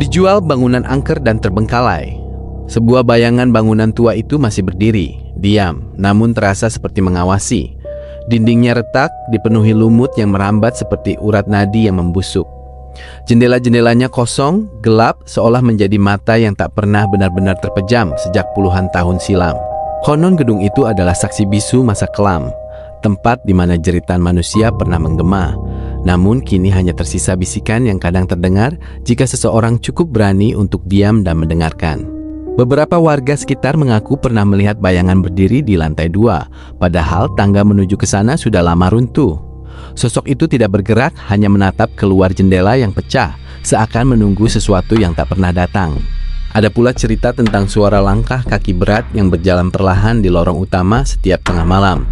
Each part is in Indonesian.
Dijual bangunan angker dan terbengkalai. Sebuah bayangan bangunan tua itu masih berdiri, diam, namun terasa seperti mengawasi. Dindingnya retak, dipenuhi lumut yang merambat seperti urat nadi yang membusuk. Jendela-jendelanya kosong, gelap, seolah menjadi mata yang tak pernah benar-benar terpejam sejak puluhan tahun silam. Konon gedung itu adalah saksi bisu masa kelam, tempat di mana jeritan manusia pernah menggema. Namun kini hanya tersisa bisikan yang kadang terdengar jika seseorang cukup berani untuk diam dan mendengarkan. Beberapa warga sekitar mengaku pernah melihat bayangan berdiri di lantai 2, padahal tangga menuju ke sana sudah lama runtuh. Sosok itu tidak bergerak, hanya menatap keluar jendela yang pecah, seakan menunggu sesuatu yang tak pernah datang. Ada pula cerita tentang suara langkah kaki berat yang berjalan perlahan di lorong utama setiap tengah malam.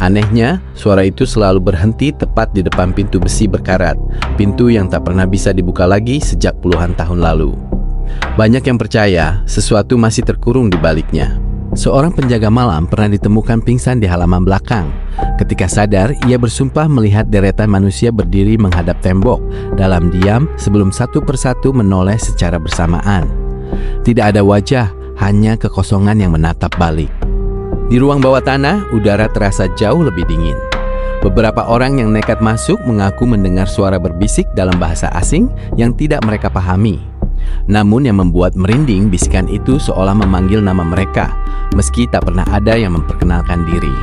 Anehnya, suara itu selalu berhenti tepat di depan pintu besi berkarat, pintu yang tak pernah bisa dibuka lagi sejak puluhan tahun lalu. Banyak yang percaya sesuatu masih terkurung di baliknya. Seorang penjaga malam pernah ditemukan pingsan di halaman belakang. Ketika sadar, ia bersumpah melihat deretan manusia berdiri menghadap tembok dalam diam sebelum satu persatu menoleh secara bersamaan. Tidak ada wajah, hanya kekosongan yang menatap balik. Di ruang bawah tanah, udara terasa jauh lebih dingin. Beberapa orang yang nekat masuk mengaku mendengar suara berbisik dalam bahasa asing yang tidak mereka pahami. Namun yang membuat merinding, bisikan itu seolah memanggil nama mereka, meski tak pernah ada yang memperkenalkan diri.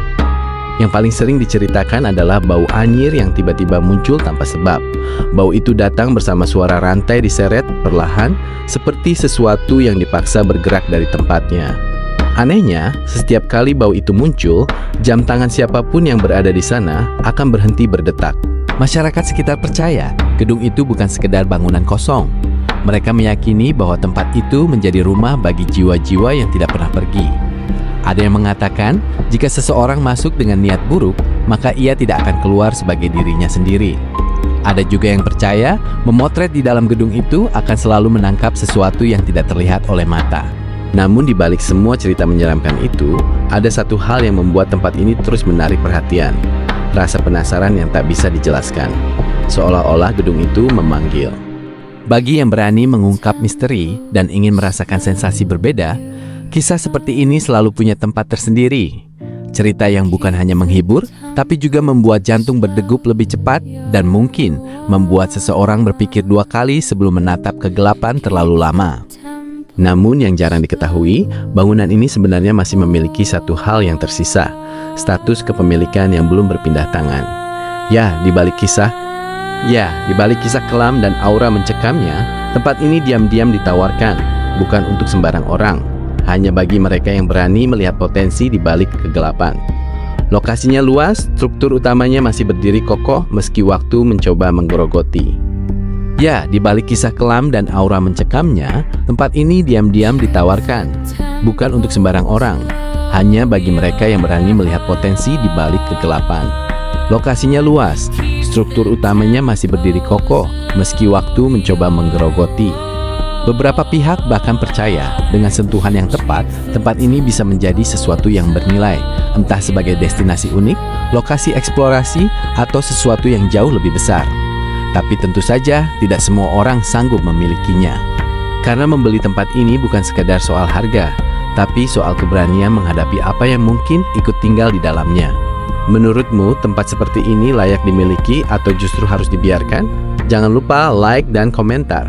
Yang paling sering diceritakan adalah bau anyir yang tiba-tiba muncul tanpa sebab. Bau itu datang bersama suara rantai diseret perlahan, seperti sesuatu yang dipaksa bergerak dari tempatnya. Anehnya, setiap kali bau itu muncul, jam tangan siapapun yang berada di sana akan berhenti berdetak. Masyarakat sekitar percaya gedung itu bukan sekedar bangunan kosong. Mereka meyakini bahwa tempat itu menjadi rumah bagi jiwa-jiwa yang tidak pernah pergi. Ada yang mengatakan, jika seseorang masuk dengan niat buruk, maka ia tidak akan keluar sebagai dirinya sendiri. Ada juga yang percaya, memotret di dalam gedung itu akan selalu menangkap sesuatu yang tidak terlihat oleh mata. Namun di balik semua cerita menyeramkan itu, ada satu hal yang membuat tempat ini terus menarik perhatian. Rasa penasaran yang tak bisa dijelaskan. Seolah-olah gedung itu memanggil. Bagi yang berani mengungkap misteri dan ingin merasakan sensasi berbeda, kisah seperti ini selalu punya tempat tersendiri. Cerita yang bukan hanya menghibur, tapi juga membuat jantung berdegup lebih cepat dan mungkin membuat seseorang berpikir 2 kali sebelum menatap kegelapan terlalu lama. Namun yang jarang diketahui, bangunan ini sebenarnya masih memiliki satu hal yang tersisa, status kepemilikan yang belum berpindah tangan. Di balik kisah kelam dan aura mencekamnya, tempat ini diam-diam ditawarkan, bukan untuk sembarang orang, hanya bagi mereka yang berani melihat potensi di balik kegelapan. Lokasinya luas, struktur utamanya masih berdiri kokoh meski waktu mencoba menggerogoti. Di balik kisah kelam dan aura mencekamnya, tempat ini diam-diam ditawarkan, bukan untuk sembarang orang, hanya bagi mereka yang berani melihat potensi di balik kegelapan. Lokasinya luas, struktur utamanya masih berdiri kokoh meski waktu mencoba menggerogoti. Beberapa pihak bahkan percaya dengan sentuhan yang tepat, tempat ini bisa menjadi sesuatu yang bernilai, entah sebagai destinasi unik, lokasi eksplorasi, atau sesuatu yang jauh lebih besar. Tapi tentu saja tidak semua orang sanggup memilikinya. Karena membeli tempat ini bukan sekadar soal harga, tapi soal keberanian menghadapi apa yang mungkin ikut tinggal di dalamnya. Menurutmu tempat seperti ini layak dimiliki atau justru harus dibiarkan? Jangan lupa like dan komentar.